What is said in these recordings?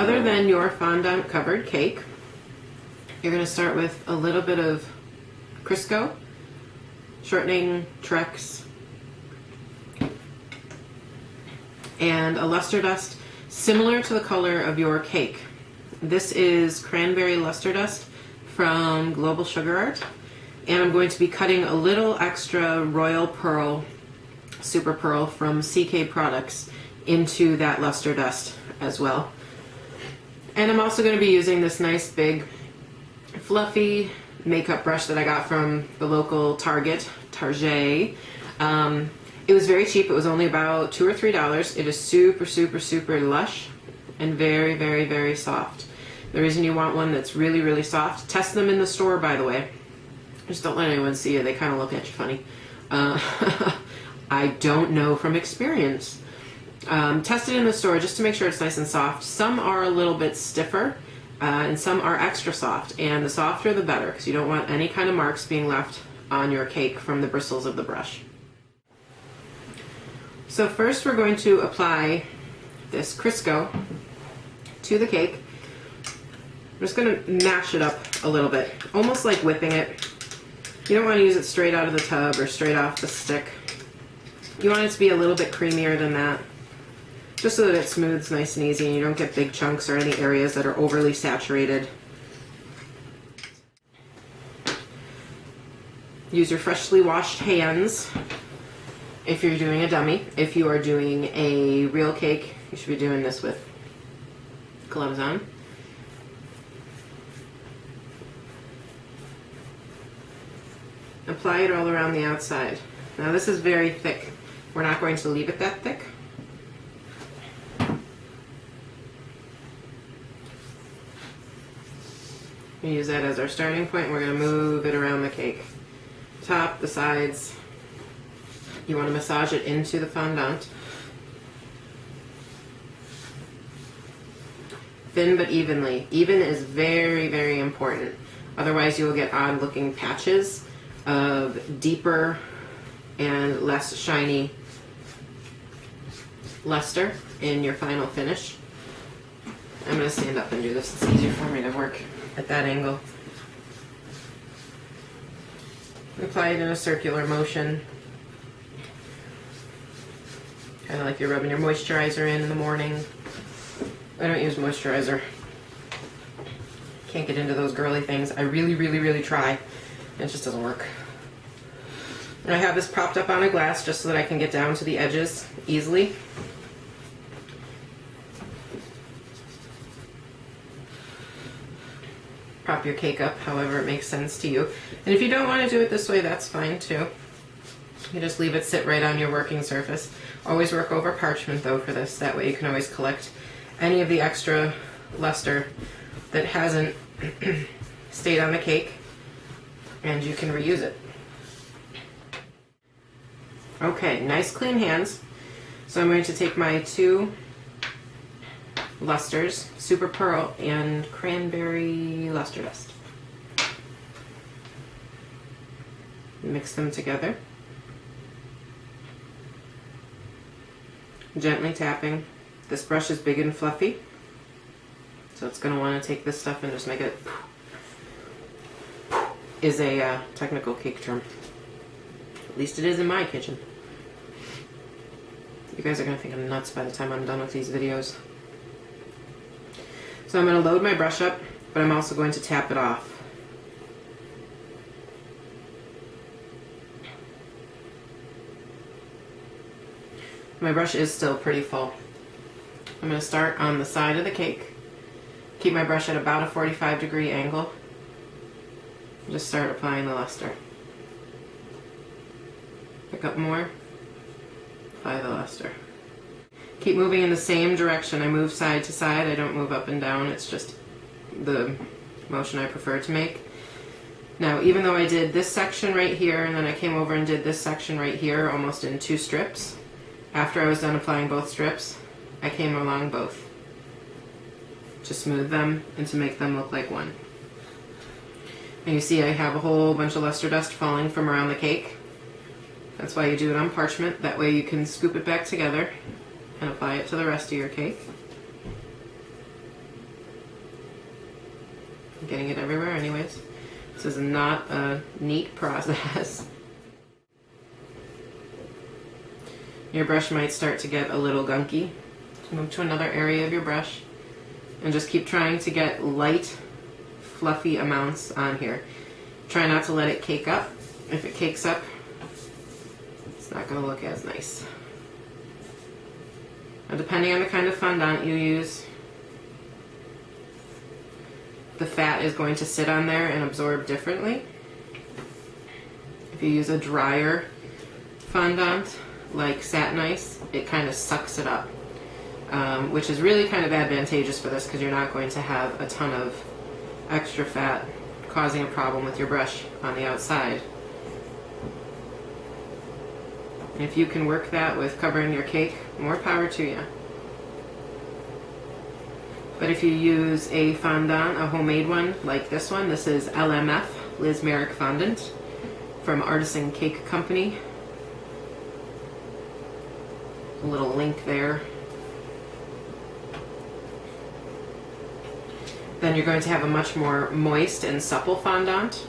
other than your fondant covered cake, you're going to start with a little bit of Crisco, shortening Trex, and a luster dust similar to the color of your cake. This is cranberry luster dust from Global Sugar Art, and I'm going to be cutting a little extra Royal Pearl, Super Pearl from CK Products into that luster dust as well. And I'm also going to be using this nice big fluffy makeup brush that I got from the local Target. It was very cheap. It was only about $2 or $3. It is super, super, super lush and very, very, very soft. The reason you want one that's really, really soft, test them in the store, by the way. Just don't let anyone see you. They kind of look at you funny. I don't know from experience. Test it in the store just to make sure it's nice and soft. Some are a little bit stiffer and some are extra soft. And the softer the better, because you don't want any kind of marks being left on your cake from the bristles of the brush. So first we're going to apply this Crisco to the cake. I'm just going to mash it up a little bit, almost like whipping it. You don't want to use it straight out of the tub or straight off the stick. You want it to be a little bit creamier than that, just so that it smooths nice and easy and you don't get big chunks or any areas that are overly saturated. Use your freshly washed hands if you're doing a dummy. If you are doing a real cake, you should be doing this with gloves on. Apply it all around the outside. Now this is very thick. We're not going to leave it that thick. We use that as our starting point. We're going to move it around the cake. Top, the sides. You want to massage it into the fondant. Thin but evenly. Even is very, very important. Otherwise you will get odd looking patches of deeper and less shiny luster in your final finish. I'm going to stand up and do this. It's easier for me to work at that angle. Apply it in a circular motion. Kind of like you're rubbing your moisturizer in the morning. I don't use moisturizer. Can't get into those girly things. I really, really, really try. It just doesn't work. And I have this propped up on a glass just so that I can get down to the edges easily. Prop your cake up however it makes sense to you. And if you don't want to do it this way, that's fine too. You just leave it sit right on your working surface. Always work over parchment though for this. That way you can always collect any of the extra luster that hasn't stayed on the cake and you can reuse it. Okay, nice clean hands. So I'm going to take my two lusters, Super Pearl and Cranberry Luster Dust. Mix them together. Gently tapping. This brush is big and fluffy, so it's going to want to take this stuff and just make it, is a technical cake term. At least it is in my kitchen. You guys are going to think I'm nuts by the time I'm done with these videos. So I'm going to load my brush up, but I'm also going to tap it off. My brush is still pretty full. I'm going to start on the side of the cake. Keep my brush at about a 45-degree angle. Just start applying the luster. Pick up more. Apply the luster. Keep moving in the same direction. I move side to side. I don't move up and down. It's just the motion I prefer to make. Now, even though I did this section right here and then I came over and did this section right here almost in two strips, after I was done applying both strips, I came along both to smooth them and to make them look like one. And you see I have a whole bunch of luster dust falling from around the cake. That's why you do it on parchment. That way you can scoop it back together and apply it to the rest of your cake. getting it everywhere anyways. This is not a neat process. Your brush might start to get a little gunky. So move to another area of your brush and just keep trying to get light, fluffy amounts on here. Try not to let it cake up. If it cakes up, it's not going to look as nice. Now, depending on the kind of fondant you use, the fat is going to sit on there and absorb differently. If you use a drier fondant like Satin Ice, it kind of sucks it up, which is really kind of advantageous for this because you're not going to have a ton of extra fat causing a problem with your brush on the outside. And if you can work that with covering your cake, more power to you. But if you use a fondant, a homemade one like this one, this is LMF, Liz Marek Fondant from Artisan Cake Company. A little link there. Then you're going to have a much more moist and supple fondant.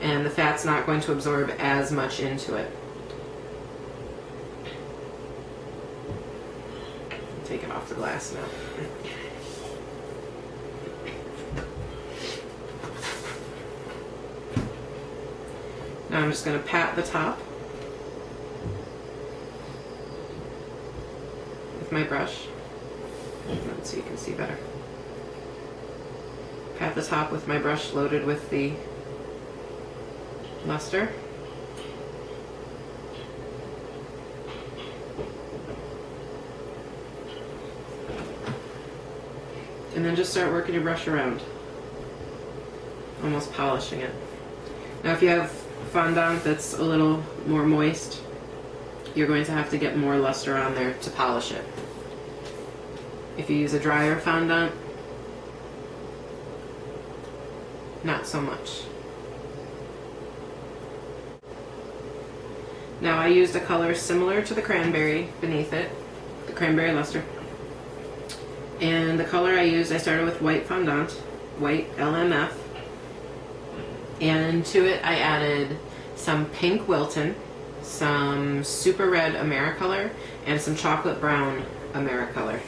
And the fat's not going to absorb as much into it. Take it off the glass now. Now I'm just going to pat the top with my brush so you can see better. Pat the top with my brush loaded with the luster. And then just start working your brush around, almost polishing it. Now if you have fondant that's a little more moist, you're going to have to get more luster on there to polish it. If you use a drier fondant, not so much. Now I used a color similar to the cranberry beneath it, the cranberry luster. And the color I used, I started with white fondant, white LMF. And to it I added some pink Wilton, some super red Americolor, and some chocolate brown Americolor.